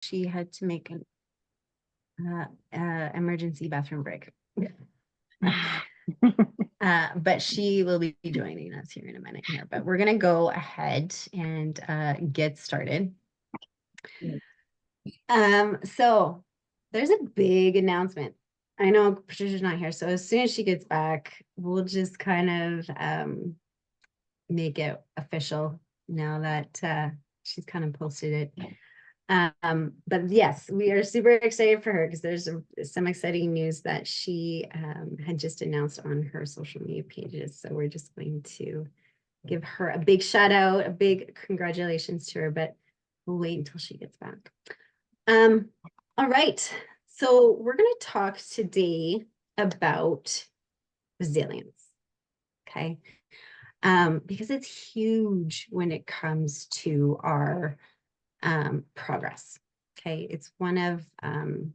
she had to make an emergency bathroom break. But she will be joining us here in a minute here. But we're gonna go ahead and get started. So there's a big announcement. I know Patricia's not here, so as soon as she gets back, we'll just kind of make it official now that she's kind of posted it. But yes, we are super excited for her because there's some exciting news that she had just announced on her social media pages. So we're just going to give her a big shout out, a big congratulations to her, but we'll wait until she gets back. All right, so we're going to talk today about resilience, okay? Because it's huge when it comes to our progress. Okay, it's one of kind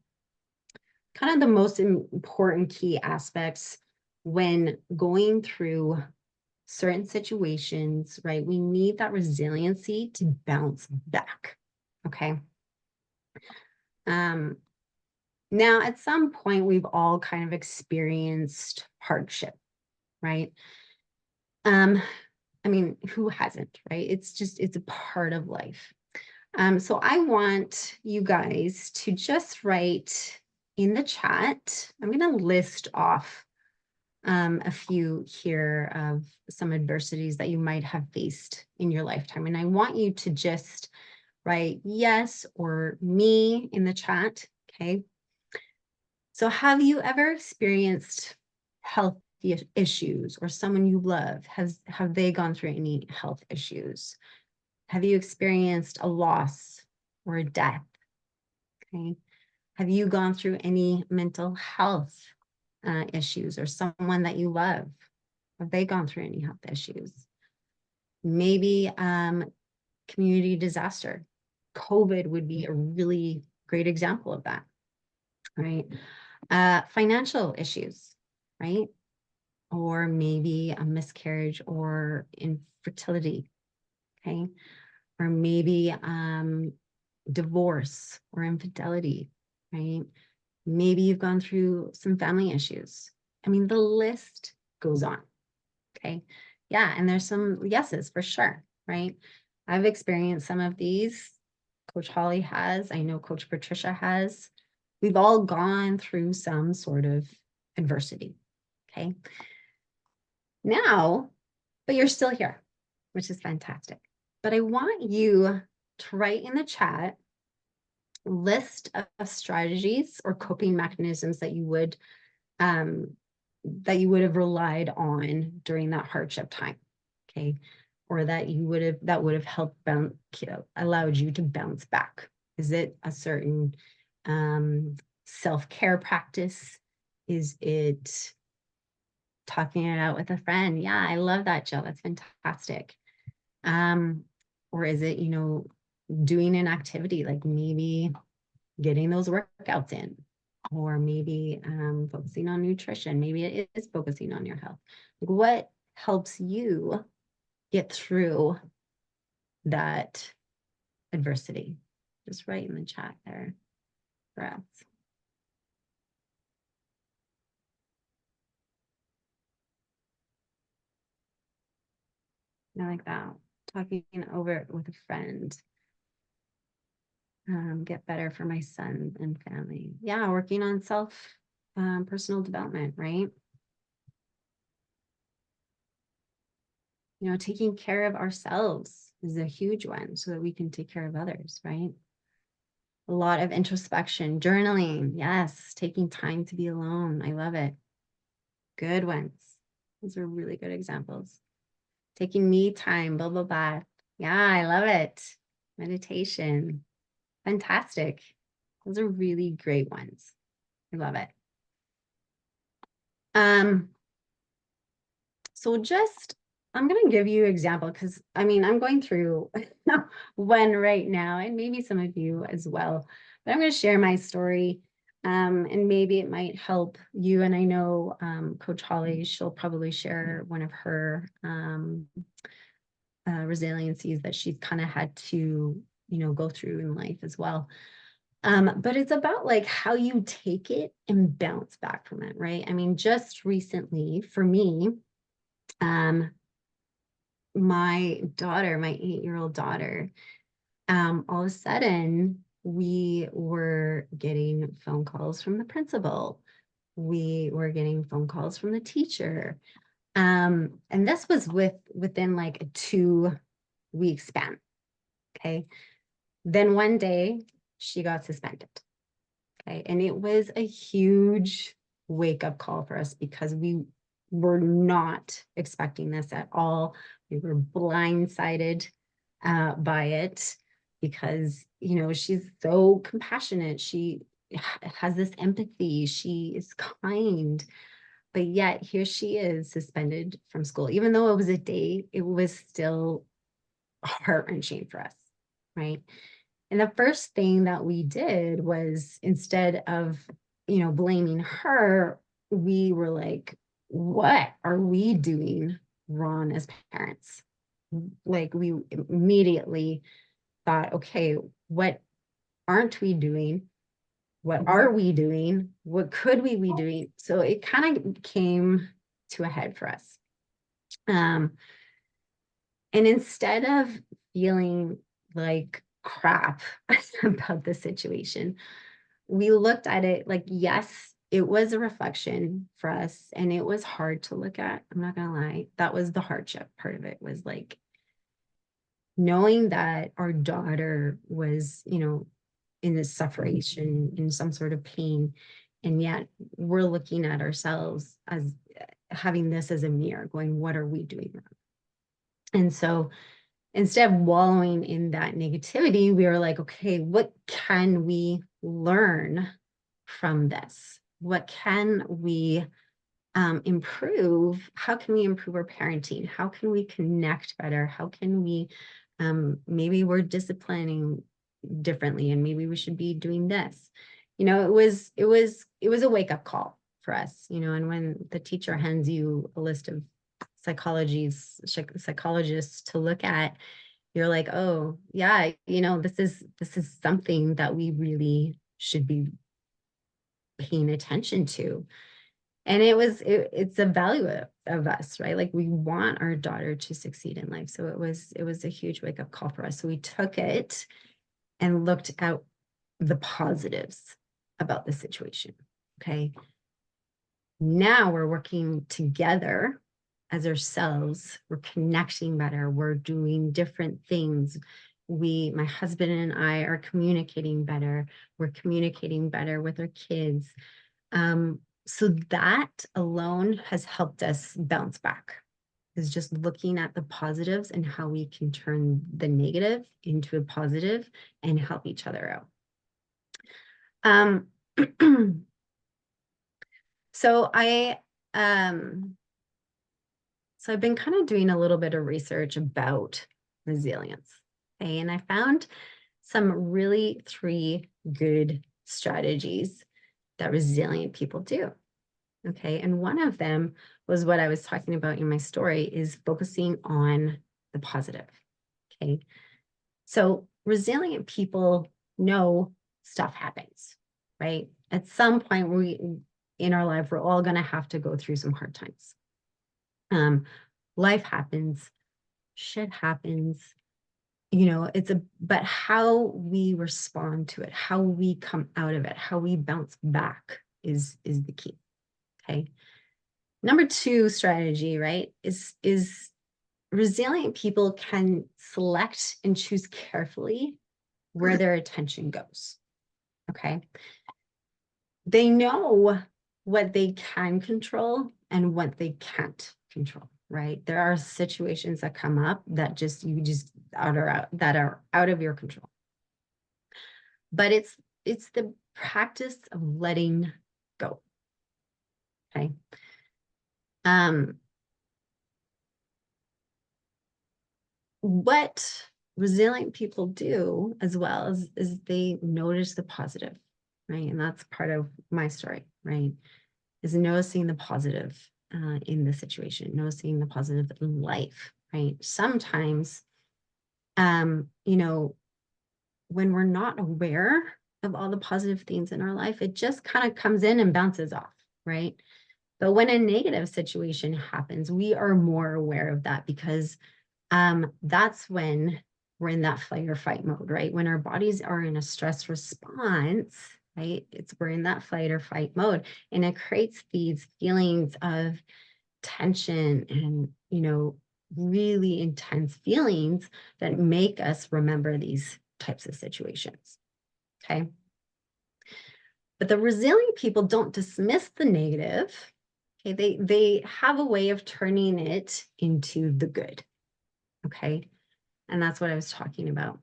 of the most important key aspects when going through certain situations, right? We need that resiliency to bounce back. Okay. Now, at some point, we've all kind of experienced hardship, right? I mean, who hasn't, right? It's a part of life. So I want you guys to just write in the chat. I'm going to list off a few here of some adversities that you might have faced in your lifetime. And I want you to just write yes or me in the chat. Okay. So have you ever experienced health issues, or someone you love, have they gone through any health issues? Have you experienced a loss or a death? Okay. Have you gone through any mental health issues, or someone that you love? Have they gone through any health issues? Maybe community disaster. COVID would be a really great example of that, right? Financial issues, right? Or maybe a miscarriage or infertility, okay? Or maybe divorce or infidelity, right? Maybe you've gone through some family issues. I mean, the list goes on, okay? Yeah, and there's some yeses for sure, right? I've experienced some of these. Coach Holly has, I know Coach Patricia has. We've all gone through some sort of adversity, okay? Now, but you're still here, which is fantastic. But I want you to write in the chat list of strategies or coping mechanisms that you would have relied on during that hardship time, okay? Or that would have helped allowed you to bounce back. Is it a certain self-care practice? Is it talking it out with a friend? Yeah, I love that, Jill. That's fantastic. Or is it, doing an activity, like maybe getting those workouts in, or maybe focusing on nutrition. Maybe it is focusing on your health. Like, what helps you get through that adversity? Just write in the chat there for us. I like that. Talking over it with a friend. Get better for my son and family. Yeah, working on personal development, right? Taking care of ourselves is a huge one so that we can take care of others, right? A lot of introspection, journaling. Yes, taking time to be alone. I love it. Good ones. Those are really good examples. Taking me time, blah, blah, blah. Yeah, I love it. Meditation. Fantastic. Those are really great ones. I love it. So I'm going to give you an example because, I'm going through one right now, and maybe some of you as well. But I'm going to share my story, and maybe it might help you. And I know Coach Holly, she'll probably share one of her resiliencies that she's kind of had to, go through in life as well. But it's about like how you take it and bounce back from it, right? I mean, just recently for me, my daughter, my 8-year-old daughter, all of a sudden we were getting phone calls from the principal. We were getting phone calls from the teacher. And this was within like a 2-week span. Okay. Then one day she got suspended. Okay. And it was a huge wake up call for us because we were not expecting this at all. We were blindsided by it because, you know, she's so compassionate. She has this empathy. She is kind. But yet here she is suspended from school. Even though it was a day, it was still heart-wrenching for us, right? And the first thing that we did was instead of, you know, blaming her, we were like, what are we doing wrong as parents? Like we immediately thought, okay, what aren't we doing? What are we doing? What could we be doing? So it kind of came to a head for us. And instead of feeling like crap about the situation, we looked at it like, yes, it was a reflection for us and it was hard to look at. I'm not gonna lie. That was the hardship part of it, was like knowing that our daughter was, you know, in this separation, in some sort of pain. And yet we're looking at ourselves as having this as a mirror, going, what are we doing wrong? And so instead of wallowing in that negativity, we were like, okay, what can we learn from this? What can we improve? How can we improve our parenting? How can we connect better? How can we, maybe we're disciplining differently and maybe we should be doing this. You know, it was a wake up call for us, you know, and when the teacher hands you a list of psychologists to look at, you're like, oh yeah, you know, this is something that we really should be paying attention to. And it's a value of us, right? Like we want our daughter to succeed in life. So it was a huge wake up call for us. So we took it and looked at the positives about the situation. Okay. Now we're working together as ourselves. We're connecting better. We're doing different things. My husband and I are communicating better. We're communicating better with our kids. So that alone has helped us bounce back, is just looking at the positives and how we can turn the negative into a positive and help each other out. So I've been kind of doing a little bit of research about resilience. Okay, and I found some really 3 good strategies that resilient people do. Okay, and one of them was what I was talking about in my story, is focusing on the positive. Okay, so resilient people know stuff happens, right? At some point in our life, we're all going to have to go through some hard times. Life happens, shit happens, you know, but how we respond to it, how we come out of it, how we bounce back is the key. Okay. Number 2 strategy, right, is resilient people can select and choose carefully where their attention goes. Okay. They know what they can control and what they can't control, right? There are situations that come up that that are out of your control. But it's the practice of letting go. Okay. What resilient people do as well is they notice the positive, right? And that's part of my story, right? Is noticing the positive in the situation, noticing the positive in life, right? Sometimes, you know, when we're not aware of all the positive things in our life. It just kind of comes in and bounces off, right? But when a negative situation happens, we are more aware of that because that's when we're in that fight or fight mode, right? When our bodies are in a stress response, right? We're in that fight or fight mode, and it creates these feelings of tension and, really intense feelings that make us remember these types of situations. Okay. But the resilient people don't dismiss the negative. Okay. They have a way of turning it into the good. Okay. And that's what I was talking about.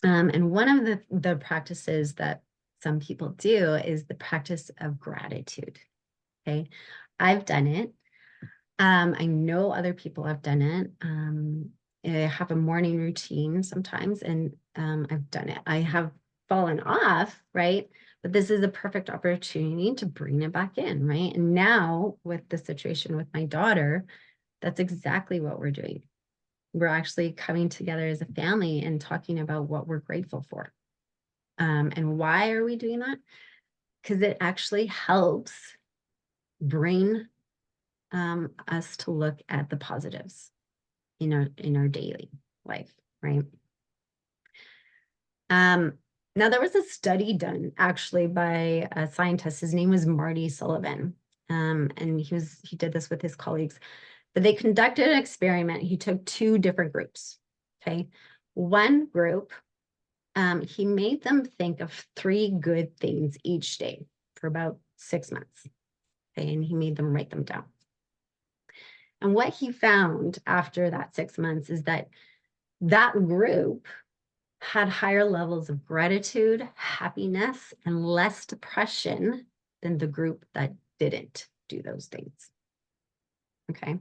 And one of the practices that some people do is the practice of gratitude. Okay. I've done it. I know other people have done it. I have a morning routine sometimes, and I've done it. I have fallen off, right? But this is a perfect opportunity to bring it back in, right? And now with the situation with my daughter, that's exactly what we're doing. We're actually coming together as a family and talking about what we're grateful for. And why are we doing that? Because it actually helps bring us to look at the positives in our daily life, right? Now there was a study done actually by a scientist. His name was Marty Sullivan, and he did this with his colleagues. But they conducted an experiment. He took two different groups. Okay, one group, he made them think of 3 good things each day for about 6 months. Okay, and he made them write them down. And what he found after that 6 months is that group had higher levels of gratitude, happiness, and less depression than the group that didn't do those things. Okay.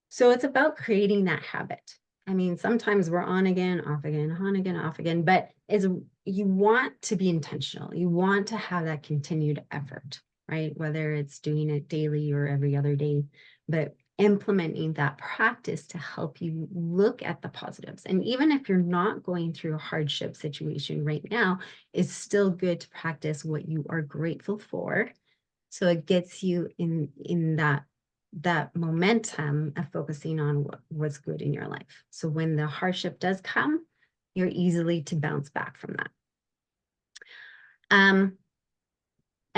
So it's about creating that habit. I mean, sometimes we're on again, off again, on again, off again, but you want to be intentional. You want to have that continued effort, right? Whether it's doing it daily or every other day, but implementing that practice to help you look at the positives. And even if you're not going through a hardship situation right now, it's still good to practice what you are grateful for. So it gets you in that momentum of focusing on what's good in your life. So when the hardship does come, you're easily to bounce back from that.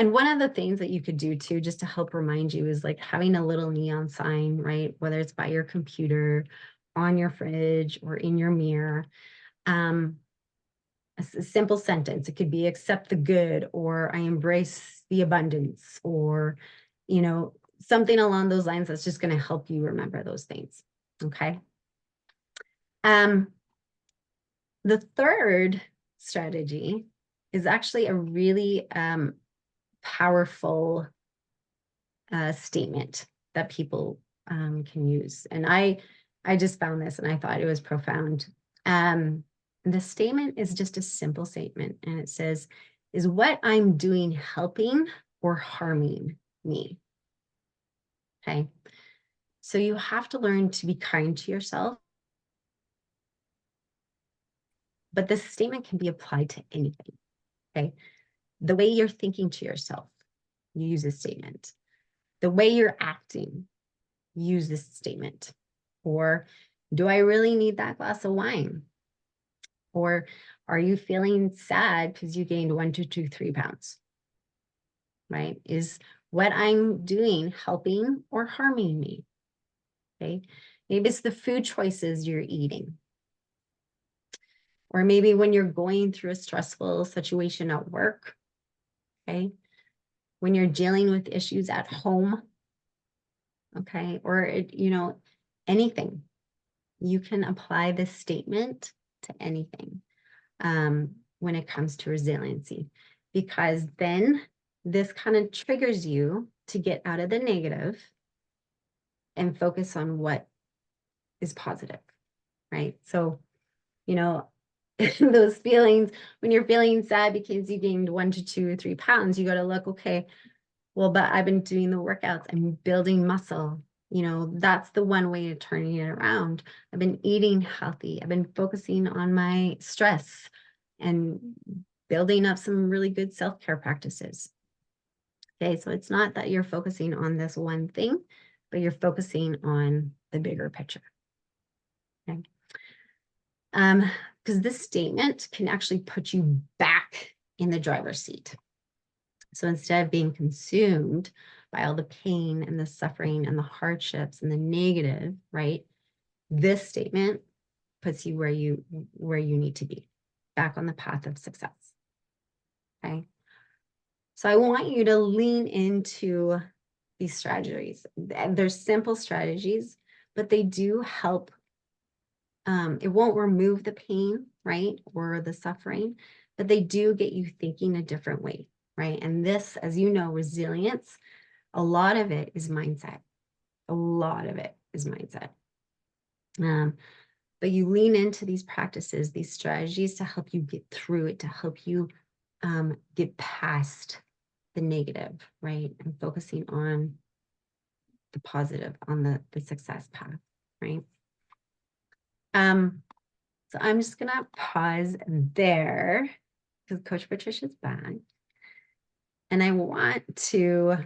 And one of the things that you could do too, just to help remind you, is like having a little neon sign, right? Whether it's by your computer, on your fridge, or in your mirror. A simple sentence. It could be accept the good, or I embrace the abundance, or, something along those lines that's just going to help you remember those things. Okay. The third strategy is actually a really powerful statement that people can use. And I just found this and I thought it was profound. The statement is just a simple statement, and it says, is what I'm doing helping or harming me? Okay. So you have to learn to be kind to yourself. But this statement can be applied to anything. Okay. The way you're thinking to yourself, use this statement. The way you're acting, use this statement. Or do I really need that glass of wine? Or are you feeling sad because you gained 1, 2, 2, 3 pounds? Right? Is what I'm doing helping or harming me? Okay. Maybe it's the food choices you're eating. Or maybe when you're going through a stressful situation at work. Okay. When you're dealing with issues at home. Okay. Or, anything. You can apply this statement to anything when it comes to resiliency, because then this kind of triggers you to get out of the negative and focus on what is positive, right? So, those feelings, when you're feeling sad because you gained 1 to 2 or 3 pounds, you got to look, okay, well, but I've been doing the workouts, I'm building muscle. That's the one way of turning it around. I've been eating healthy. I've been focusing on my stress and building up some really good self-care practices. Okay, so it's not that you're focusing on this one thing, but you're focusing on the bigger picture. Okay. Because this statement can actually put you back in the driver's seat. So instead of being consumed by all the pain and the suffering and the hardships and the negative, right? This statement puts you where you need to be, back on the path of success. Okay. So I want you to lean into these strategies. They're simple strategies, but they do help. It won't remove the pain, right, or the suffering, but they do get you thinking a different way, right? And this, as you know, resilience, a lot of it is mindset. A lot of it is mindset. But you lean into these practices, these strategies to help you get through it, to help you get past the negative, right? And focusing on the positive, on the success path, right? So I'm just gonna pause there because Coach Patricia's back. And I want to,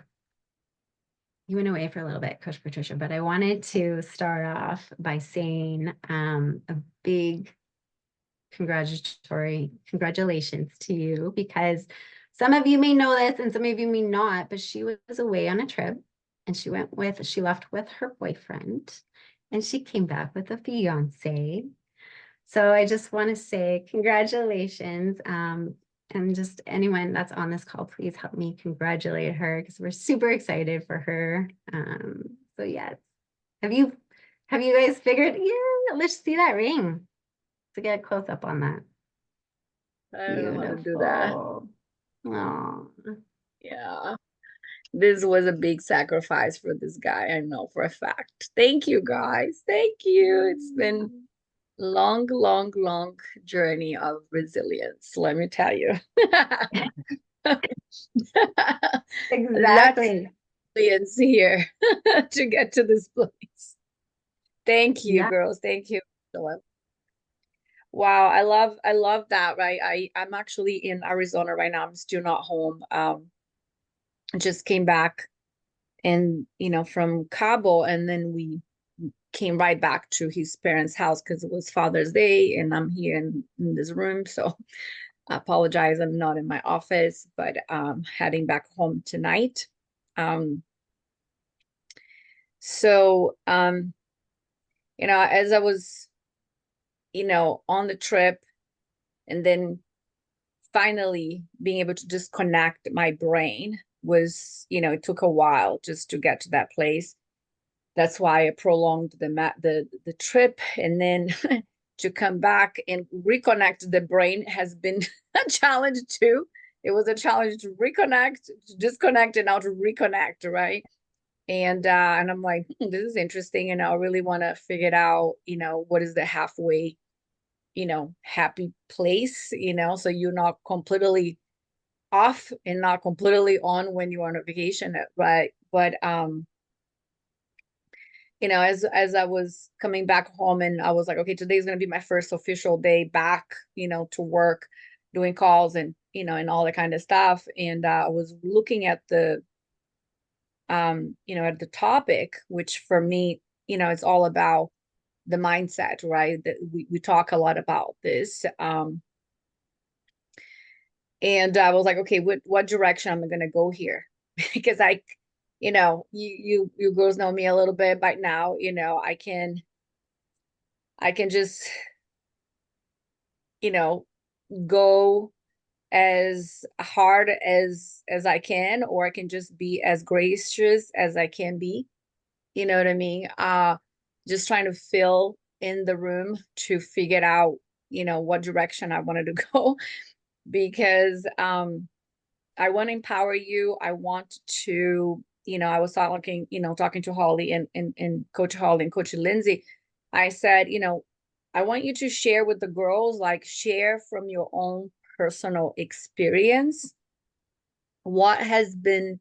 you went away for a little bit, Coach Patricia, but I wanted to start off by saying a big congratulations to you, because some of you may know this and some of you may not, but she was away on a trip and she left with her boyfriend and she came back with a fiance. So I just want to say congratulations. And just anyone that's on this call, please help me congratulate her because we're super excited for her. So yes, have you guys figured? Yeah, let's see that ring to get a close up on that. I don't want to do that. Beautiful. Oh, Yeah. This was a big sacrifice for this guy. I know for a fact. Thank you, guys. Thank you. It's been long, long, long journey of resilience, let me tell you. Lots of exactly. resilience here to get to this place. Thank you, Yeah. girls. Thank you. Wow, I love that, right? I'm actually in Arizona right now. I'm still not home. Just came back and from Cabo, and then we came right back to his parents' house because it was Father's Day, and I'm here in this room. So I apologize, I'm not in my office, but heading back home tonight. Um, so as I was, on the trip, and then finally being able to disconnect my brain was, it took a while just to get to that place. That's why I prolonged the trip, and then to come back and reconnect the brain has been a challenge too. It was a challenge to reconnect, to disconnect, and now to reconnect, right? And I'm like, this is interesting, and I really want to figure it out. What is the halfway, happy place, so you're not completely off and not completely on when you're on a vacation, right? But as I was coming back home, and I was like, okay, today's going to be my first official day back, to work, doing calls and all that kind of stuff. And I was looking at at the topic, which for me, it's all about the mindset, right? That we talk a lot about this. And I was like, okay, what direction am I going to go here? Because you girls know me a little bit by now. I can just, you know, go as hard as I can, or I can just be as gracious as I can be. You know what I mean? Just trying to fill in the room to figure out, what direction I wanted to go, because I want to empower you. I want to, I was talking to Holly and Coach Holly and Coach Lindsay. I said, I want you to share with the girls, like share from your own personal experience. What has been,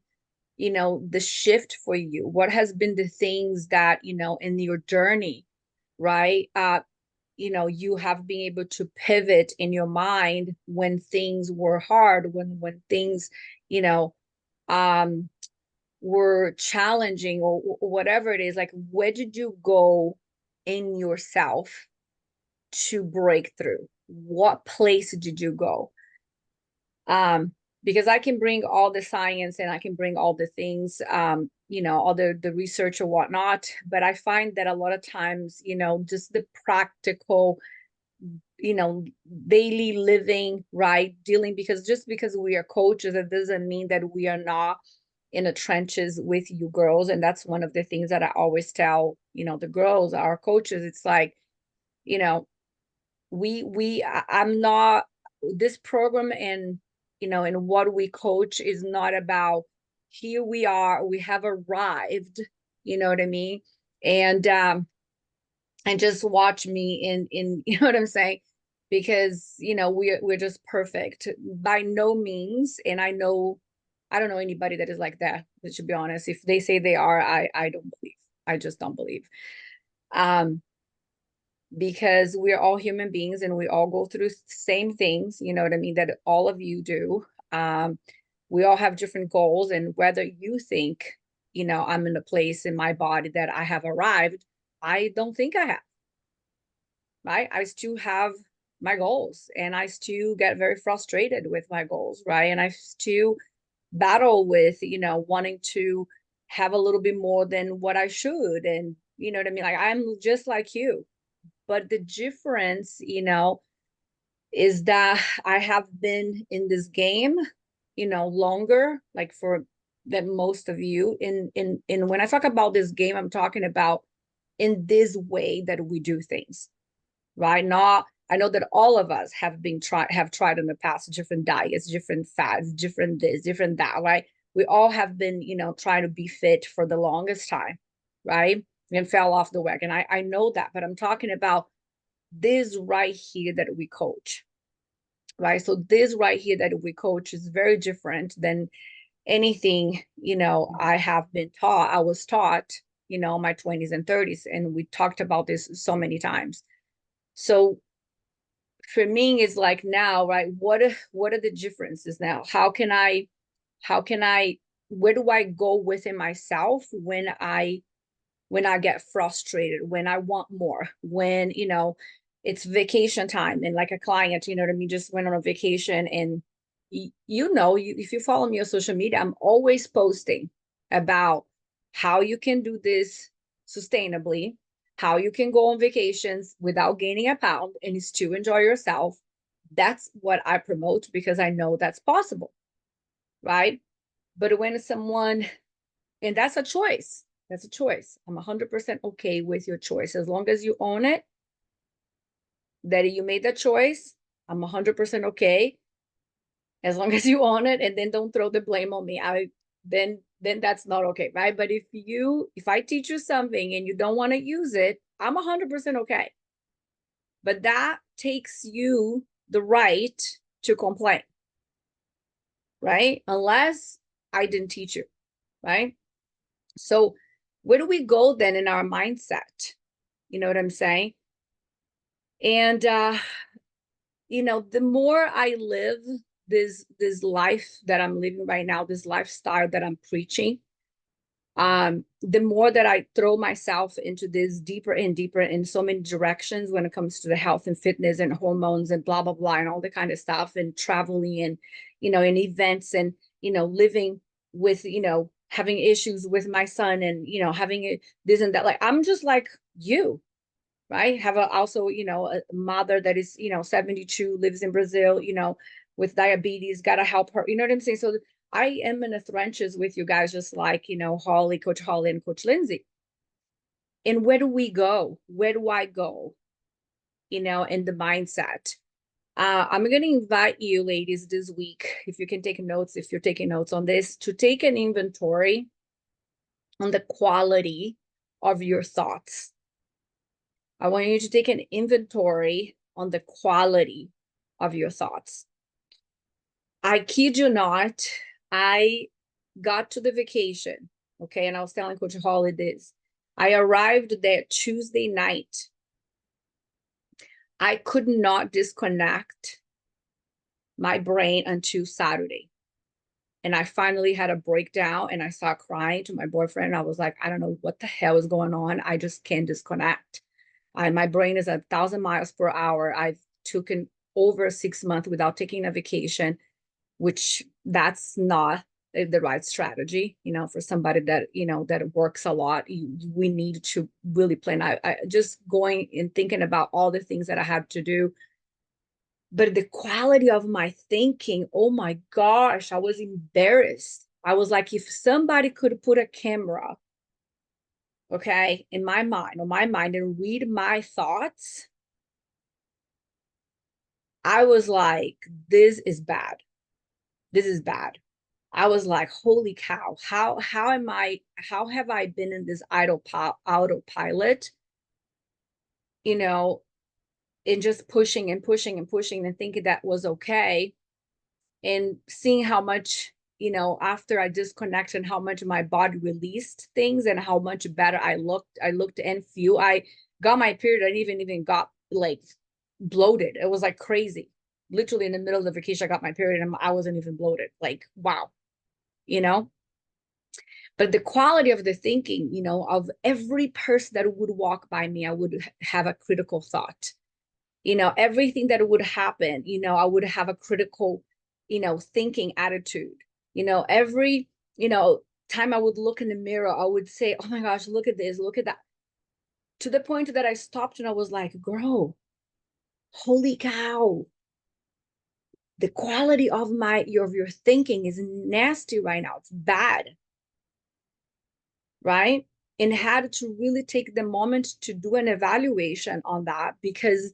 the shift for you? What has been the things that, in your journey, right? you have been able to pivot in your mind when things were hard, when things, you know, um, were challenging, or whatever it is, like, where did you go in yourself to break through? What place did you go? Because I can bring all the science and I can bring all the things, all the research or whatnot, but I find that a lot of times, just the practical, daily living, right? Dealing, because just because we are coaches, it doesn't mean that we are not in the trenches with you girls. And that's one of the things that I always tell, the girls, our coaches, it's like, you know, I'm not, this program, and what we coach is not about, here we are, we have arrived, you know what I mean? And just watch me in you know what I'm saying? Because we're just perfect by no means. And I don't know anybody that is like that, to be honest. If they say they are, I don't believe. I just don't believe. um because we're all human beings and we all go through the same things, you know what I mean, that all of you do. We all have different goals, and whether you think, I'm in a place in my body that I have arrived, I don't think I have, right? I still have my goals, and I still get very frustrated with my goals, right? And I still battle with, wanting to have a little bit more than what I should. And you know what I mean? Like, I'm just like you. But the difference, is that I have been in this game, longer, like, for than most of you. In when I talk about this game, I'm talking about in this way that we do things, right? Not, I know that all of us have tried in the past different diets, different fads, different this, different that, right? We all have been, trying to be fit for the longest time, right? And fell off the wagon. I know that, but I'm talking about this right here that we coach, right? So this right here that we coach is very different than anything, I have been taught. I was taught, my 20s and 30s, and we talked about this so many times. So for me, it's like, now, right? What are the differences now? How can I where do I go within myself when I get frustrated, when I want more, when, it's vacation time, and like a client, you know what I mean, just went on a vacation. And if you follow me on social media, I'm always posting about how you can do this sustainably, how you can go on vacations without gaining a pound and still enjoy yourself. That's what I promote, because I know that's possible, right? But when someone, and that's a choice. That's a choice. I'm 100% okay with your choice. As long as you own it, that you made that choice, I'm 100% okay. As long as you own it, and then don't throw the blame on me. Then that's not okay, right? But if I teach you something and you don't want to use it, I'm 100% okay. But that takes you the right to complain, right? Unless I didn't teach you, right? So where do we go then in our mindset? You know what I'm saying? And the more I live this life that I'm living right now, this lifestyle that I'm preaching, the more that I throw myself into this deeper and deeper in so many directions when it comes to the health and fitness and hormones and blah blah blah and all the kind of stuff, and traveling, and in events, and living with, having issues with my son, and having this and that. Like, I'm just like you, right? Have also, a mother that is, 72, lives in Brazil, with diabetes, got to help her. You know what I'm saying? So I am in the trenches with you guys, just like, Coach Holly and Coach Lindsay. And where do we go? Where do I go? In the mindset. I'm going to invite you, ladies, this week, if you can take notes, if you're taking notes on this, to take an inventory on the quality of your thoughts. I want you to take an inventory on the quality of your thoughts. I kid you not, I got to the vacation, okay, and I was telling Coach Holly this. I arrived there Tuesday night. I could not disconnect my brain until Saturday. And I finally had a breakdown and I started crying to my boyfriend. I was like, I don't know what the hell is going on. I just can't disconnect. My brain is 1,000 miles per hour. I've taken over 6 months without taking a vacation, which that's not the right strategy, for somebody that, that works a lot. We need to really plan. I just going and thinking about all the things that I had to do, but the quality of my thinking, oh my gosh, I was embarrassed. I was like, if somebody could put a camera, okay, in my mind, on my mind, and read my thoughts, I was like, this is bad. This is bad. I was like, holy cow, how have I been in this autopilot, you know, and just pushing and pushing and pushing and thinking that was okay. And seeing how much, after I disconnected, how much my body released things and how much better I looked and feel. I got my period. I didn't even got like bloated. It was like crazy. Literally in the middle of the vacation, I got my period and I wasn't even bloated. Like, wow, you know? But the quality of the thinking, of every person that would walk by me, I would have a critical thought. Everything that would happen, I would have a critical, thinking attitude. Every, time I would look in the mirror, I would say, oh my gosh, look at this, look at that. To the point that I stopped and I was like, girl, holy cow. The quality of your thinking is nasty right now. It's bad. Right? And had to really take the moment to do an evaluation on that, because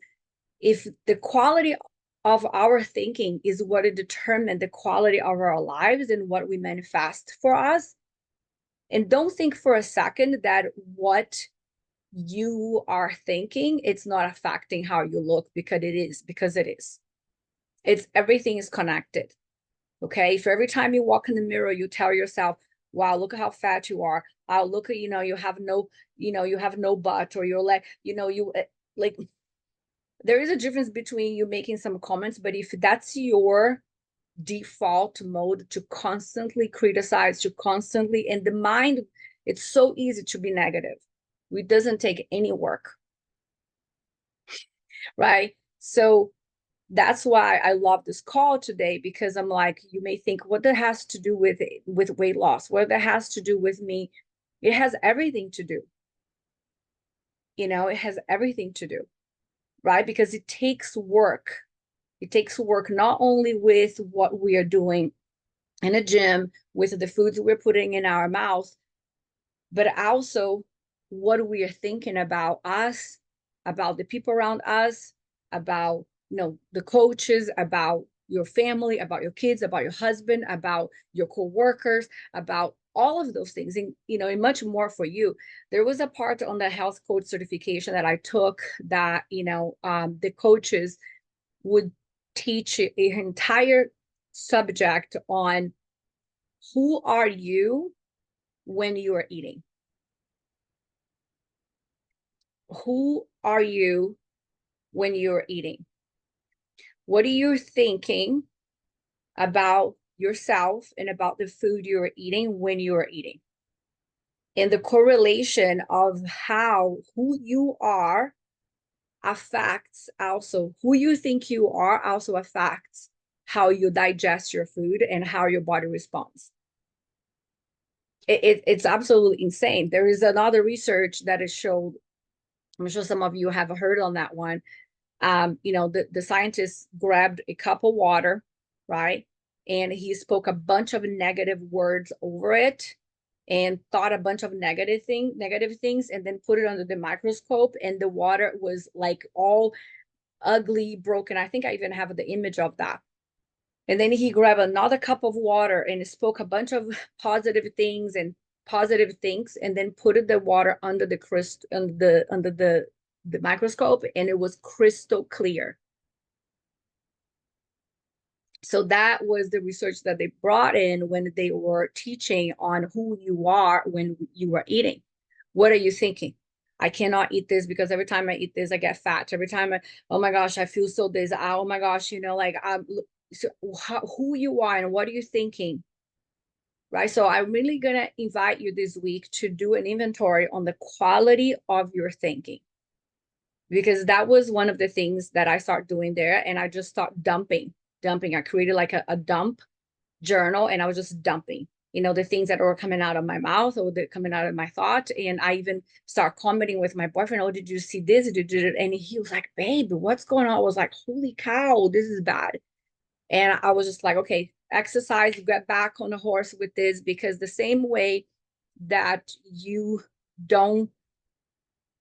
if the quality of our thinking is what it determines the quality of our lives and what we manifest for us, and don't think for a second that what you are thinking, it's not affecting how you look, because it is. It's everything is connected. Okay. If every time you walk in the mirror, you tell yourself, wow, look at how fat you are. Oh, look at, you have no, you have no butt, or you're like, you like, there is a difference between you making some comments, but if that's your default mode to constantly criticize, to constantly, and the mind, it's so easy to be negative. It doesn't take any work, right? So that's why I love this call today, because I'm like, you may think, what that has to do with weight loss, what that has to do with me. It has everything to do. It has everything to do, right? Because it takes work. It takes work not only with what we are doing in a gym, with the foods we're putting in our mouth, but also what we are thinking about us, about the people around us, about the coaches, about your family, about your kids, about your husband, about your co-workers, about all of those things, and much more for you. There was a part on the health coach certification that I took that the coaches would teach an entire subject on who are you when you are eating. Who are you when you're eating? What are you thinking about yourself and about the food you're eating when you're eating? And the correlation of who you are affects also who you think you are, also affects how you digest your food and how your body responds. It's absolutely insane. There is another research that is showed, I'm sure some of you have heard on that one. The scientists grabbed a cup of water, right? And he spoke a bunch of negative words over it and thought a bunch of negative things, and then put it under the microscope. And the water was like all ugly, broken. I think I even have the image of that. And then he grabbed another cup of water and spoke a bunch of positive things, and then put the water under the crystal, under the microscope, and it was crystal clear. So that was the research that they brought in when they were teaching on who you are when you are eating. What are you thinking? I cannot eat this because every time I eat this, I get fat. Every time oh my gosh, I feel so this. Oh my gosh, like so who you are and what are you thinking, right? So I'm really gonna invite you this week to do an inventory on the quality of your thinking, because that was one of the things that I started doing there, and I just start dumping. I created like a dump journal, and I was just dumping, the things that were coming out of my mouth or that coming out of my thought. And I even start commenting with my boyfriend, oh, did you see this? Did you? And he was like, babe, what's going on? I was like, holy cow, this is bad. And I was just like, okay, exercise, get back on the horse with this, because the same way that you don't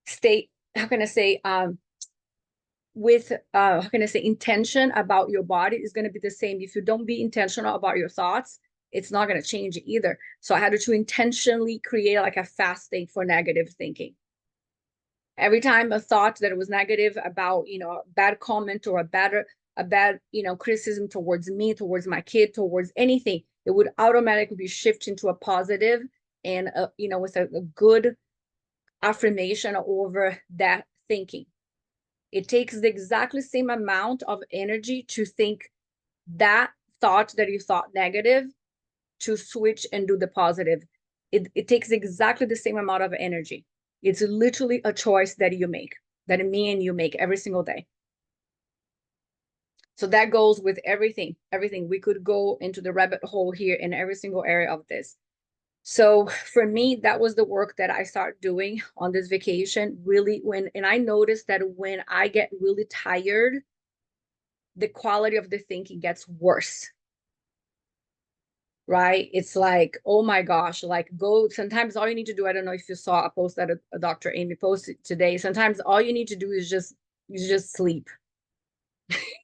stay, how can I say, with how can I say, intention about your body is going to be the same. If you don't be intentional about your thoughts, it's not going to change either. So I had to intentionally create like a fasting for negative thinking. Every time a thought that was negative about, a bad comment or a bad, criticism towards me, towards my kid, towards anything, it would automatically be shifted into a positive and, with a good affirmation over that thinking. It takes the exactly same amount of energy to think that thought that you thought negative to switch and do the positive. It takes exactly the same amount of energy. It's literally a choice that you make, that me and you make every single day. So that goes with everything. We could go into the rabbit hole here in every single area of this. So for me, that was the work that I started doing on this vacation. Really, and I noticed that when I get really tired, the quality of the thinking gets worse. Right? It's like, oh my gosh, like go, sometimes all you need to do, I don't know if you saw a post that a Dr. Amy posted today. Sometimes all you need to do is just sleep.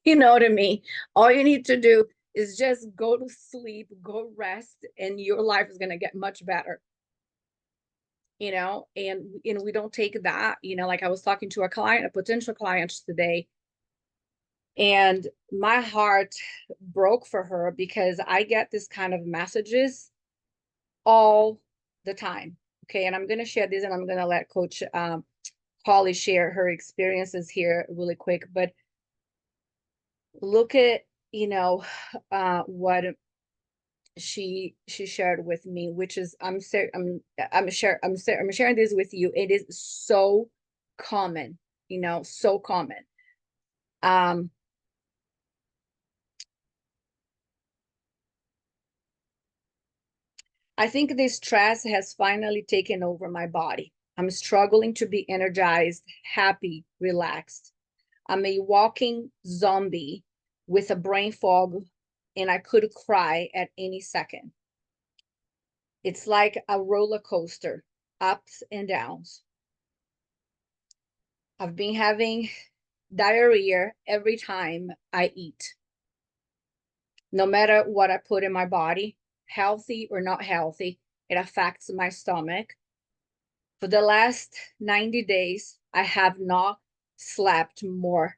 You know what I mean? All you need to do is just go to sleep, go rest, and your life is going to get much better. And we don't take that, like I was talking to a potential client today, and my heart broke for her because I get this kind of messages all the time. Okay. And I'm going to share this, and I'm going to let Coach Holly share her experiences here really quick. But look at, what she shared with me, which is, I'm sharing this with you. It is so common, so common. I think this stress has finally taken over my body. I'm struggling to be energized, happy, relaxed. I'm a walking zombie with a brain fog, and I could cry at any second. It's like a roller coaster, ups and downs. I've been having diarrhea every time I eat. No matter what I put in my body, healthy or not healthy, it affects my stomach. For the last 90 days, I have not slept more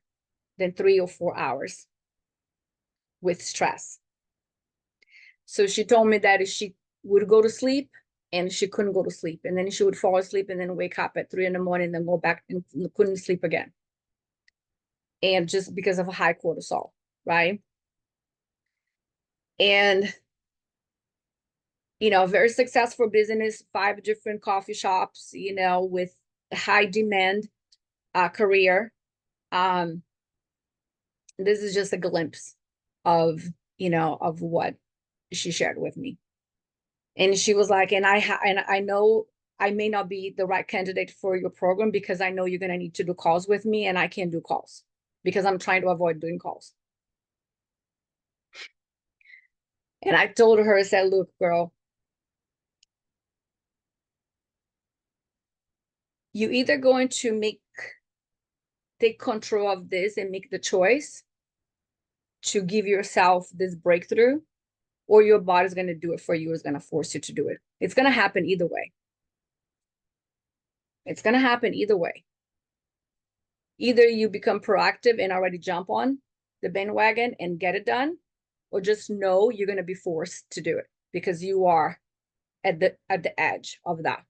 than 3 or 4 hours with stress. So she told me that she would go to sleep and she couldn't go to sleep. And then she would fall asleep and then wake up at 3 in the morning, and then go back and couldn't sleep again. And just because of a high cortisol, right? And, very successful business, 5 different coffee shops, with high demand career. This is just a glimpse of, of what she shared with me. And she was like, and I know I may not be the right candidate for your program, because I know you're going to need to do calls with me, and I can't do calls because I'm trying to avoid doing calls. And I told her, I said, look, girl, you either going to take control of this and make the choice to give yourself this breakthrough, or your body's going to do it for you. It's going to force you to do it. It's going to happen either way. It's going to happen either way. Either you become proactive and already jump on the bandwagon and get it done, or just know you're going to be forced to do it because you are at the edge of that.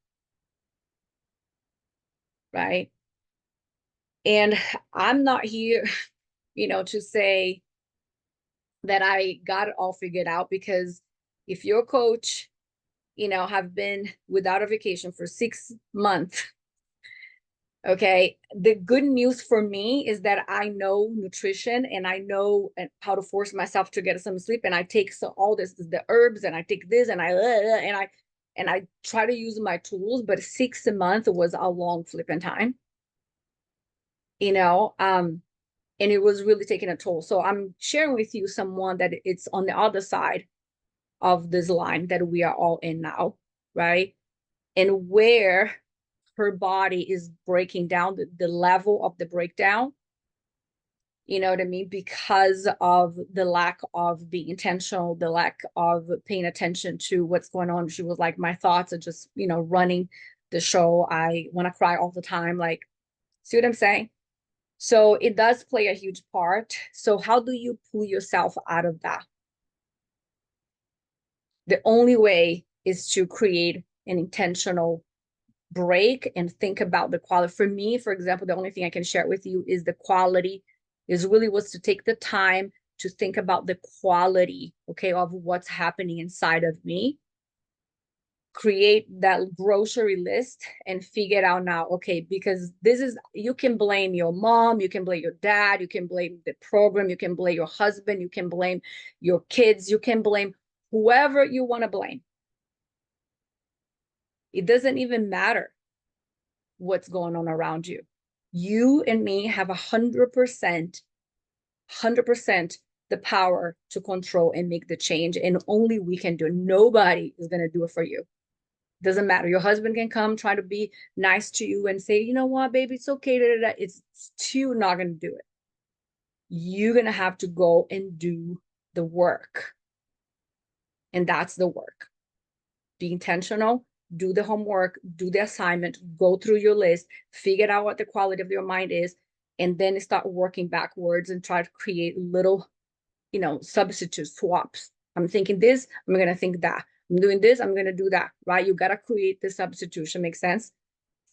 right? And I'm not here, to say that I got it all figured out, because if your coach, have been without a vacation for 6 months, okay, the good news for me is that I know nutrition and I know how to force myself to get some sleep, and I take all the herbs, and I take this, and I try to use my tools, but 6 months was a long flipping time, you know. And it was really taking a toll. So I'm sharing with you someone that it's on the other side of this line that we are all in now, right? And where her body is breaking down, the level of the breakdown, you know what I mean? Because of the lack of being intentional, the lack of paying attention to what's going on. She was like, my thoughts are just, running the show. I want to cry all the time. Like, see what I'm saying? So it does play a huge part. So how do you pull yourself out of that? The only way is to create an intentional break and think about the quality. For me, for example, the only thing I can share with you is the quality, is really was to take the time to think about the quality, okay, of what's happening inside of me, create that grocery list and figure it out now. Okay, because this is, you can blame your mom, you can blame your dad, you can blame the program, you can blame your husband, you can blame your kids, you can blame whoever you want to blame. It doesn't even matter what's going on around you. You and me have 100% the power to control and make the change, and only we can do it. Nobody is going to do it for you. Doesn't matter. Your husband can come try to be nice to you and say, you know what, baby, it's okay. Da, da, da. It's still not going to do it. You're going to have to go and do the work. And that's the work. Be intentional, do the homework, do the assignment, go through your list, figure out what the quality of your mind is, and then start working backwards and try to create little, substitute swaps. I'm thinking this, I'm going to think that. I'm doing this, I'm going to do that, right? You got to create the substitution. Make sense?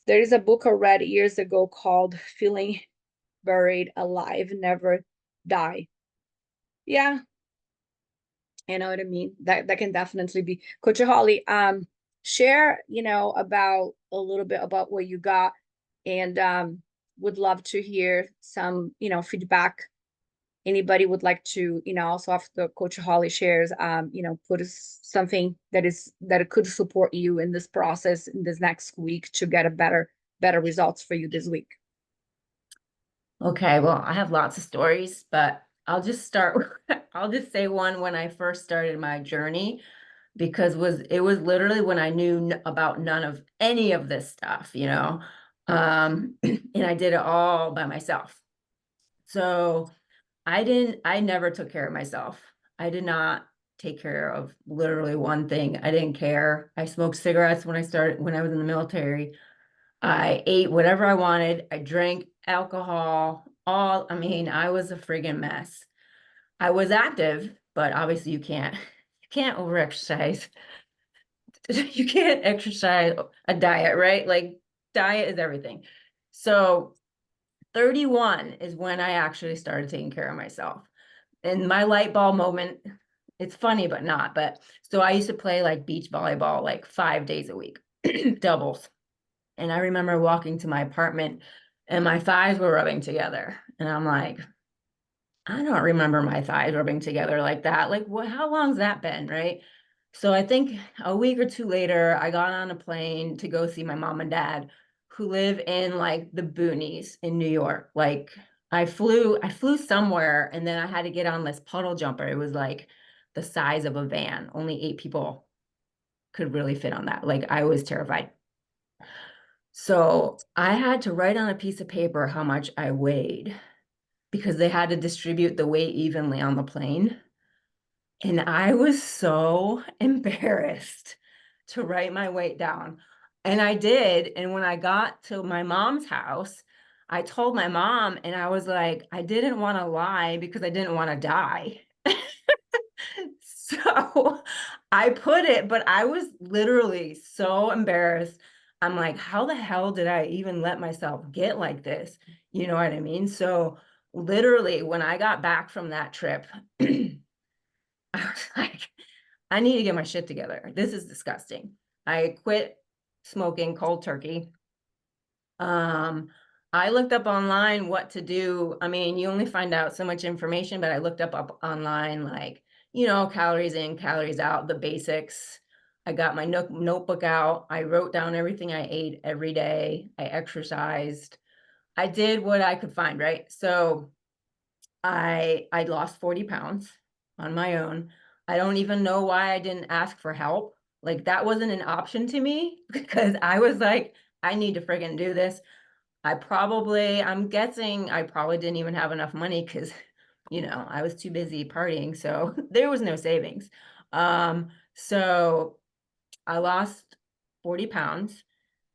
There is a book I read years ago called Feeling Buried Alive, Never Die. Yeah, you know what I mean? That can definitely be. Coach Holly, share, about a little bit about what you got, and would love to hear some, feedback. Anybody would like to, also after Coach Holly shares, put something that it could support you in this process in this next week to get a better results for you this week. Okay, well, I have lots of stories, but I'll just start. I'll just say one when I first started my journey, because it was literally when I knew about none of any of this stuff, and I did it all by myself. So I never took care of myself. I did not take care of literally one thing. I didn't care. I smoked cigarettes when I was in the military. I ate whatever I wanted. I drank alcohol. I mean, I was a friggin' mess. I was active, but obviously you can't overexercise. You can't exercise a diet, right? Like diet is everything. So 31 is when I actually started taking care of myself. And my light bulb moment, it's funny, but not. But so I used to play like beach volleyball like 5 days a week, doubles. And I remember walking to my apartment and my thighs were rubbing together. And I'm like, I don't remember my thighs rubbing together like that. Like, what, how long's that been? Right. So I think a week or two later, I got on a plane to go see my mom and dad, who live in like the boonies in New York. Like I flew somewhere, and then I had to get on this puddle jumper. It was like the size of a van. Only 8 people could really fit on that. Like I was terrified. So I had to write on a piece of paper how much I weighed, because they had to distribute the weight evenly on the plane. And I was so embarrassed to write my weight down. And I did. And when I got to my mom's house, I told my mom, and I was like, I didn't want to lie because I didn't want to die. So I put it, but I was literally so embarrassed. I'm like, how the hell did I even let myself get like this? You know what I mean? So literally when I got back from that trip, I was like, I need to get my shit together. This is disgusting. I quit smoking cold turkey. I looked up online what to do. I mean, you only find out so much information, but I looked up online, like, you know, calories in, calories out, the basics. I got my notebook out. I wrote down everything I ate every day. I exercised. I did what I could find, right? So I lost 40 pounds on my own. I don't even know why I didn't ask for help. Like that wasn't an option to me because I was like, I need to friggin' do this. I'm guessing I probably didn't even have enough money because, you know, I was too busy partying. So there was no savings. So I lost 40 pounds.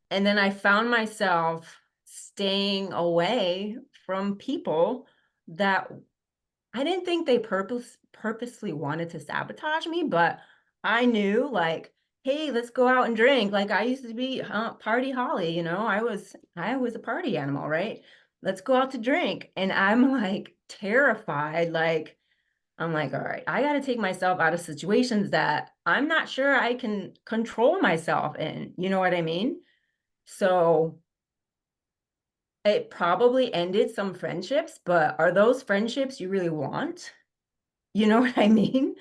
And then I found myself staying away from people that I didn't think they purposely wanted to sabotage me, but I knew like, hey, let's go out and drink. Like I used to be party Holly, you know, I was a party animal, right? Let's go out to drink. And I'm like terrified. Like, I'm like, all right, I got to take myself out of situations that I'm not sure I can control myself in. You know what I mean? So it probably ended some friendships, but are those friendships you really want? You know what I mean?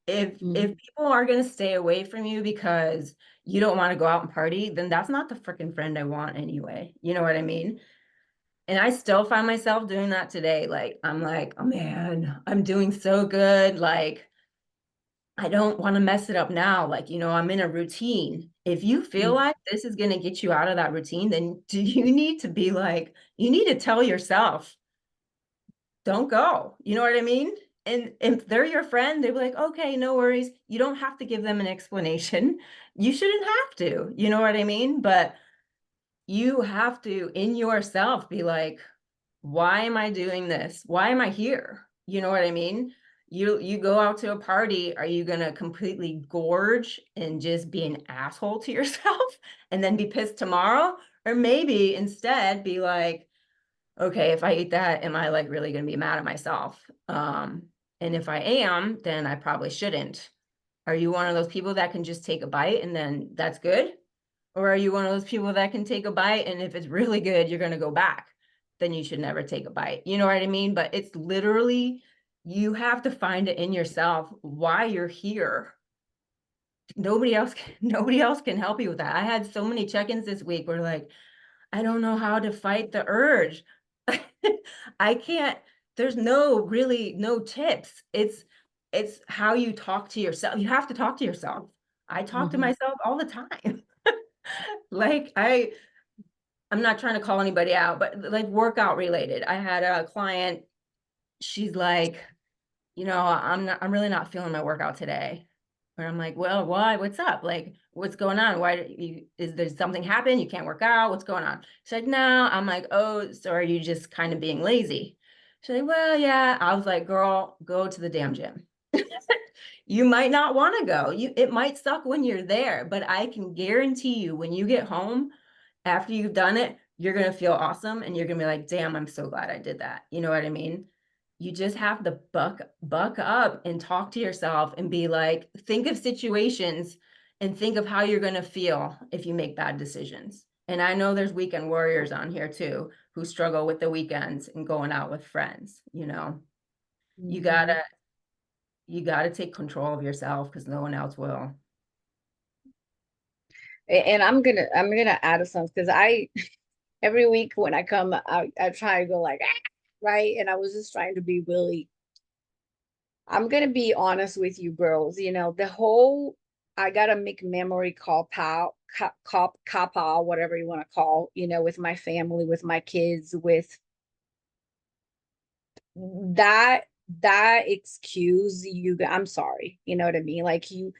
If Mhm. people are going to stay away from you because you don't want to go out and party, then that's not the freaking friend I want anyway. You know what I mean? And I still find myself doing that today. Like, I'm like, oh man, I'm doing so good. Like, I don't want to mess it up now. Like, you know, I'm in a routine. If you feel Mhm. like this is going to get you out of that routine, then do you need to be like, you need to tell yourself, don't go. You know what I mean? And if they're your friend, they're like, okay, no worries. You don't have to give them an explanation. You shouldn't have to. You know what I mean? But you have to, in yourself, be like, why am I doing this? Why am I here? You know what I mean? You go out to a party, are you gonna completely gorge and just be an asshole to yourself and then be pissed tomorrow? Or maybe instead be like, okay, if I eat that, am I like really gonna be mad at myself? And if I am, then I probably shouldn't. Are you one of those people that can just take a bite and then that's good? Or are you one of those people that can take a bite and if it's really good, you're gonna go back? Then you should never take a bite. You know what I mean? But it's literally, you have to find it in yourself why you're here. Nobody else can help you with that. I had so many check-ins this week where like, I don't know how to fight the urge. I can't, there's no tips. It's how you talk to yourself. You have to talk to yourself. I talk to Mhm. myself all the time. Like I'm not trying to call anybody out, but like workout related. I had a client, she's like, you know, I'm really not feeling my workout today. Where I'm like, well, why? What's up? Like, what's going on? Is there something happened? You can't work out? What's going on? She's like, no. I'm like, oh, so are you just kind of being lazy? She's like, well, yeah. I was like, girl, go to the damn gym. You might not want to go. It might suck when you're there, but I can guarantee you when you get home after you've done it, you're going to feel awesome and you're going to be like, damn, I'm so glad I did that. You know what I mean? You just have to buck up and talk to yourself and be like, think of situations and think of how you're going to feel if you make bad decisions. And I know there's weekend warriors on here too who struggle with the weekends and going out with friends, you know. You got to Mhm. you got to take control of yourself because no one else will. And I'm gonna add some because I every week when I come, I try to go like, "Ah," right, and I was just trying to be really. I'm gonna be honest with you, girls. You know, the whole I gotta make memory cop out, whatever you want to call, you know, with my family, with my kids, with that that excuse you. I'm sorry, you know what I mean? Like you,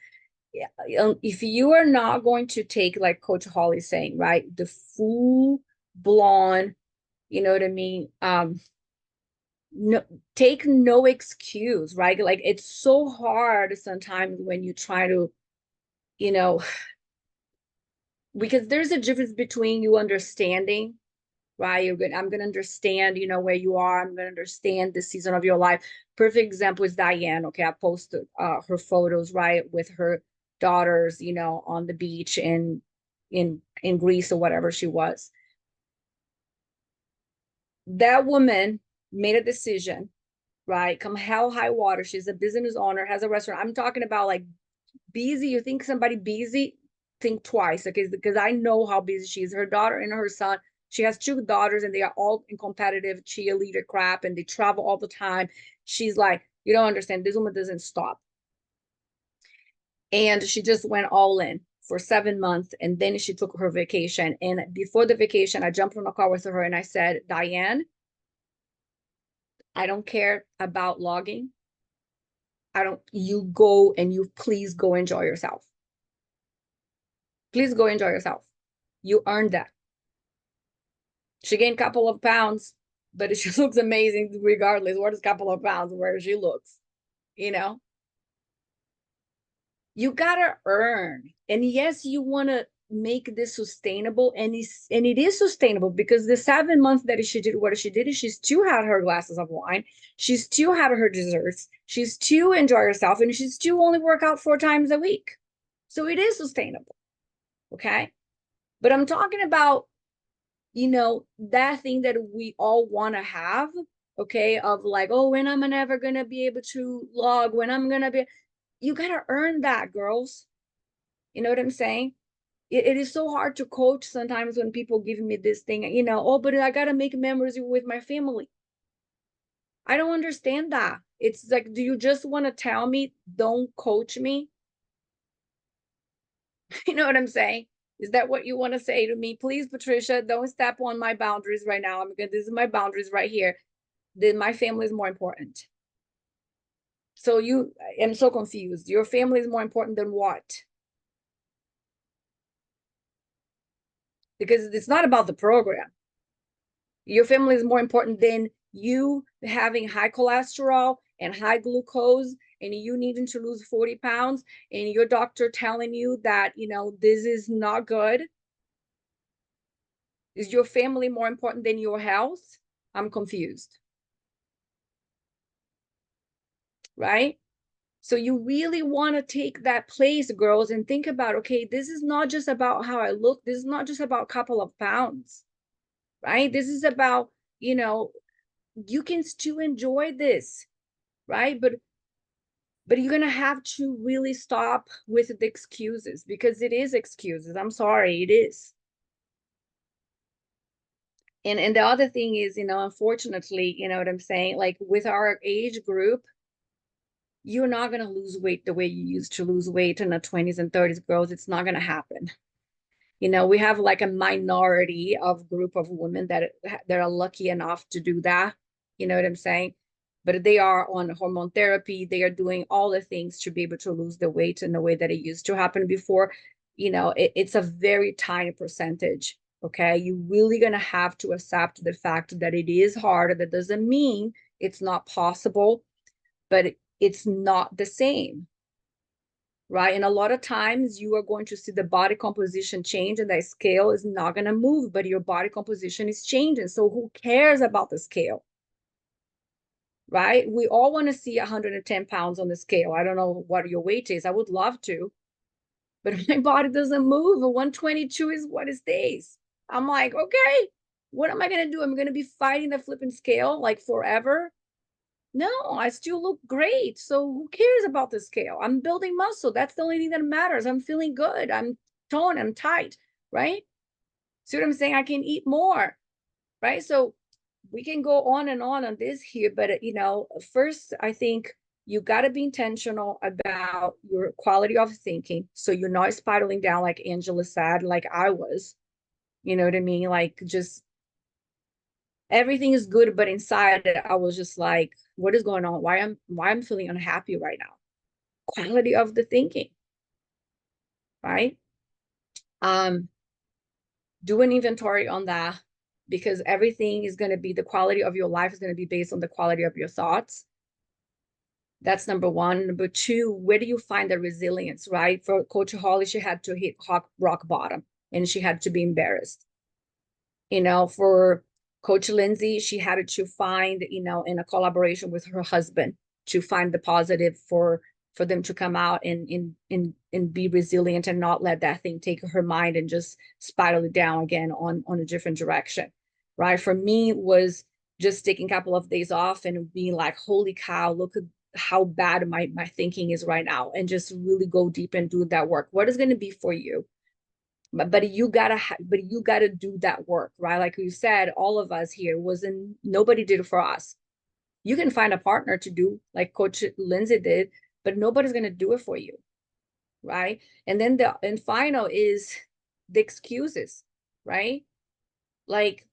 yeah, if you are not going to take, like Coach Holly saying, right, the full blown, you know what I mean? No, take no excuse, right? Like it's so hard sometimes when you try to, you know, because there's a difference between you understanding, right? I'm gonna understand, you know, where you are. I'm gonna understand the season of your life. Perfect example is Diane. Okay, I posted her photos, right, with her daughters, you know, on the beach in Greece or whatever she was. That woman made a decision, right? Come hell high water. She's a business owner, has a restaurant. I'm talking about like busy. You think somebody busy? Think twice, okay? Because I know how busy she is. Her daughter and her son. She has two daughters, and they are all in competitive cheerleader crap, and they travel all the time. She's like, you don't understand. This woman doesn't stop, and she just went all in for 7 months, and then she took her vacation. And before the vacation, I jumped on a car with her, and I said, Diane, I don't care about logging. You go and you please go enjoy yourself. Please go enjoy yourself. You earned that. She gained a couple of pounds, but she looks amazing regardless. What is a couple of pounds where she looks, you know? You gotta earn. And yes, you want to make this sustainable, and it is sustainable, because the 7 months that she did what she did, she still had her glasses of wine, she still had her desserts, she still enjoy herself, and she still only work out 4 times a week. So it is sustainable. Okay. But I'm talking about, you know, that thing that we all want to have, okay, of like, oh, when am I never gonna be able to log, when I'm gonna be, you gotta earn that, girls. You know what I'm saying? It is so hard to coach sometimes when people give me this thing, you know, oh, but I gotta make memories with my family. I don't understand that. It's like, do you just want to tell me, don't coach me? You know what I'm saying? Is that what you want to say to me? Please, Patricia, don't step on my boundaries right now. This is my boundaries right here. Then my family is more important. So I'm so confused. Your family is more important than what? Because it's not about the program. Your family is more important than you having high cholesterol and high glucose, and you needing to lose 40 pounds, and your doctor telling you that, you know, this is not good. Is your family more important than your health? I'm confused. Right? So you really want to take that place, girls, and think about, okay, this is not just about how I look. This is not just about a couple of pounds, right? This is about, you know, you can still enjoy this, right? But you're gonna have to really stop with the excuses, because it is excuses. I'm sorry, it is. And the other thing is, you know, unfortunately, you know what I'm saying? Like with our age group, you're not going to lose weight the way you used to lose weight in the 20s and 30s, girls. It's not going to happen. You know, we have like a minority of group of women that are lucky enough to do that. You know what I'm saying? But they are on hormone therapy. They are doing all the things to be able to lose the weight in the way that it used to happen before. You know, it's a very tiny percentage. Okay. You're really going to have to accept the fact that it is hard. That doesn't mean it's not possible, but it's not the same, right? And a lot of times you are going to see the body composition change, and that scale is not going to move, but your body composition is changing. So who cares about the scale, right? We all want to see 110 pounds on the scale. I don't know what your weight is. I would love to, but my body doesn't move. 122 is what it stays. I'm like, okay, what am I going to do? I'm going to be fighting the flipping scale like forever. No, I still look great. So who cares about the scale? I'm building muscle. That's the only thing that matters. I'm feeling good. I'm toned. I'm tight, right? See what I'm saying? I can eat more, right? So we can go on this here, but you know, first I think you got to be intentional about your quality of thinking, so you're not spiraling down like Angela said, like I was. You know what I mean? Like just everything is good, but inside I was just like, what is going on? Why I'm feeling unhappy right now? Quality of the thinking, right? um do an inventory on that, because everything is going to be, the quality of your life is going to be based on the quality of your thoughts. That's number one. Number two, where do you find the resilience, right? For Coach Holly, she had to hit rock bottom, and she had to be embarrassed. You know, for Coach Lindsay, she had to find, you know, in a collaboration with her husband, to find the positive for them to come out and be resilient and not let that thing take her mind and just spiral it down again on a different direction. Right. For me, was just taking a couple of days off and being like, holy cow, look at how bad my thinking is right now, and just really go deep and do that work. What is going to be for you? But you gotta do that work, right? Like you said, all of us here nobody did it for us. You can find a partner to do like Coach Lindsay did, but nobody's gonna do it for you, right? And then and final is the excuses, right? Like,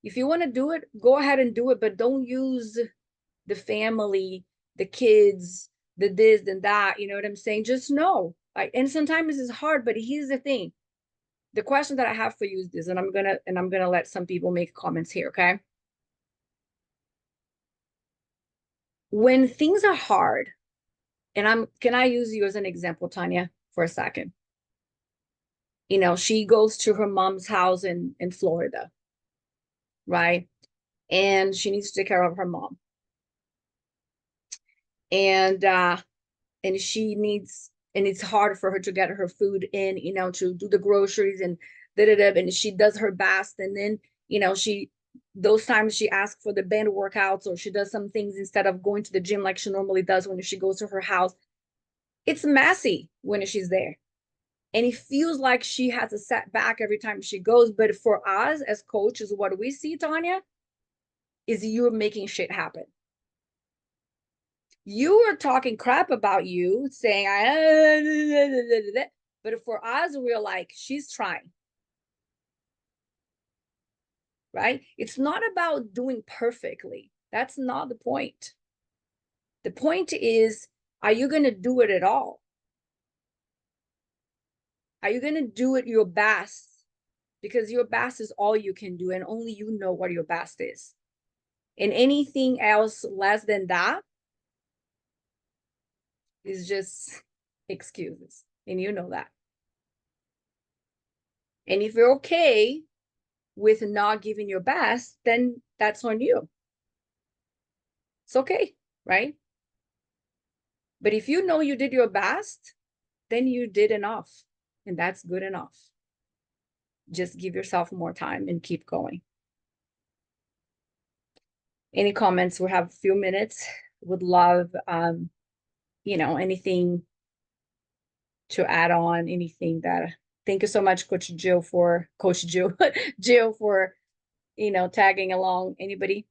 if you want to do it, go ahead and do it, but don't use the family, the kids, the this and that. You know what I'm saying? Just know. And sometimes it's hard, but here's the thing. The question that I have for you is this, and I'm gonna let some people make comments here, okay? When things are hard, and can I use you as an example, Tanya, for a second? You know, she goes to her mom's house in Florida, right? And she needs to take care of her mom. And she needs, and it's hard for her to get her food in, you know, to do the groceries and and she does her best. And then, you know, those times she asks for the band workouts, or she does some things instead of going to the gym like she normally does when she goes to her house. It's messy when she's there. And it feels like she has a setback every time she goes. But for us as coaches, what we see, Tanya, is you're making shit happen. You are talking crap about you, saying, but for us, we're like, she's trying. Right? It's not about doing perfectly. That's not the point. The point is, are you going to do it at all? Are you going to do it your best? Because your best is all you can do, and only you know what your best is. And anything else less than that is just excuses. And you know that. And if you're okay with not giving your best, then that's on you. It's okay, right? But if you know you did your best, then you did enough, and that's good enough. Just give yourself more time and keep going. Any comments? We have a few minutes. Would love, you know, anything to add on, anything that. Thank you so much, Jill, for, you know, tagging along. Anybody?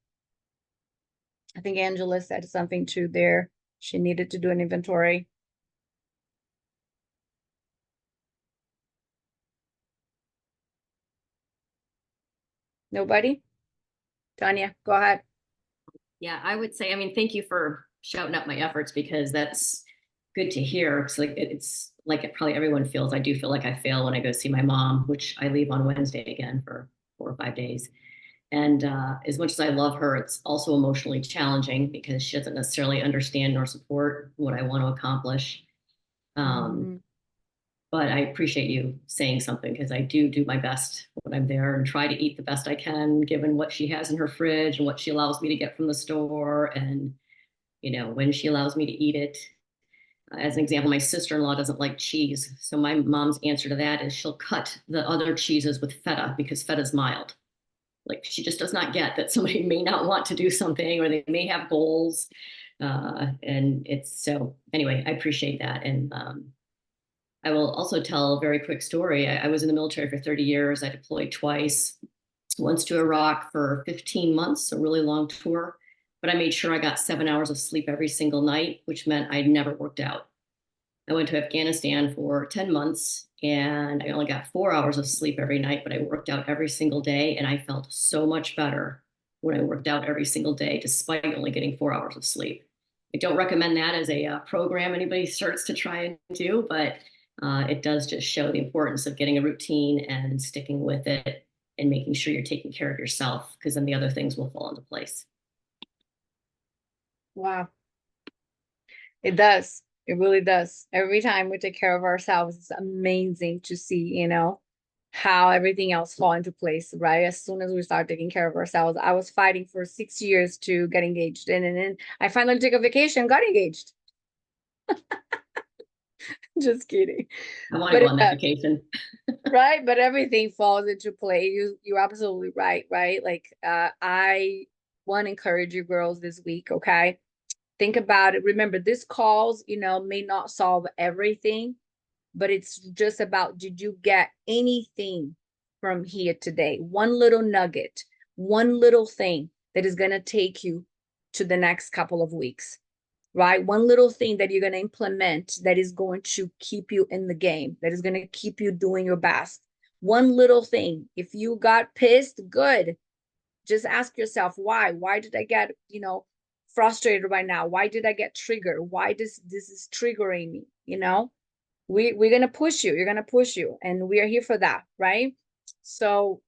I think Angela said something too there. She needed to do an inventory. Nobody? Tanya, go ahead. Yeah, I would say, I mean, thank you for shouting up my efforts, because that's good to hear. It's like, probably everyone feels. I do feel like I fail when I go see my mom, which I leave on Wednesday again for 4 or 5 days. And as much as I love her, it's also emotionally challenging because she doesn't necessarily understand nor support what I want to accomplish. But I appreciate you saying something, because I do my best when I'm there and try to eat the best I can, given what she has in her fridge and what she allows me to get from the store. And, you know, when she allows me to eat it. As an example, my sister-in-law doesn't like cheese. So my mom's answer to that is she'll cut the other cheeses with feta, because feta's mild. Like, she just does not get that somebody may not want to do something, or they may have goals. And it's so, anyway, I appreciate that. And I will also tell a very quick story. I was in the military for 30 years. I deployed twice, once to Iraq for 15 months, a really long tour. But I made sure I got 7 hours of sleep every single night, which meant I never worked out. I went to Afghanistan for 10 months, and I only got 4 hours of sleep every night, but I worked out every single day, and I felt so much better when I worked out every single day, despite only getting 4 hours of sleep. I don't recommend that as a program anybody starts to try and do, but it does just show the importance of getting a routine and sticking with it and making sure you're taking care of yourself, because then the other things will fall into place. Wow. It does. It really does. Every time we take care of ourselves, it's amazing to see, you know, how everything else fall into place, right? As soon as we start taking care of ourselves. I was fighting for 6 years to get engaged, and then I finally took a vacation, got engaged. Just kidding. I want to But go on that vacation. right, but everything falls into play. You're absolutely right, right? Like I want to encourage you girls this week, okay? Think about it. Remember, this calls, may not solve everything, but it's just about, did you get anything from here today? One little nugget, one little thing that is going to take you to the next couple of weeks, right? One little thing that you're going to implement that is going to keep you in the game, that is going to keep you doing your best. One little thing. If you got pissed, good. Just ask yourself, why? Why did I get, frustrated right now? Why did I get triggered? Why this is triggering me? We're going to push you. You're going to push you. And we are here for that, right? So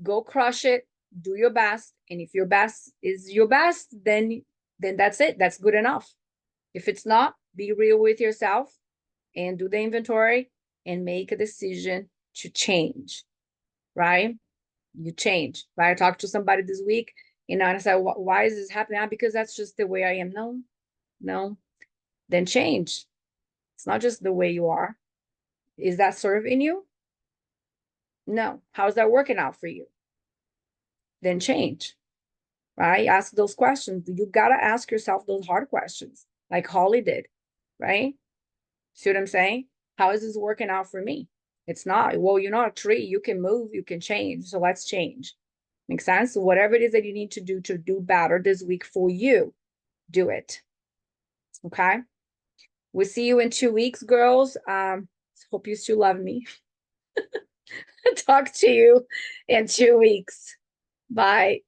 go crush it, do your best. And if your best is your best, then that's it. That's good enough. If it's not, be real with yourself and do the inventory and make a decision to change, right? You change, right? I talked to somebody this week, and I said, why is this happening? Because that's just the way I am. No, then change. It's not just the way you are. Is that serving you? No. How's that working out for you? Then change, right? Ask those questions. You got to ask yourself those hard questions, like Holly did, right? See what I'm saying? How is this working out for me? It's not. Well, you're not a tree. You can move, you can change. So let's change. Make sense? So whatever it is that you need to do better this week for you, do it. Okay? We'll see you in 2 weeks, girls. Hope you still love me. Talk to you in 2 weeks. Bye.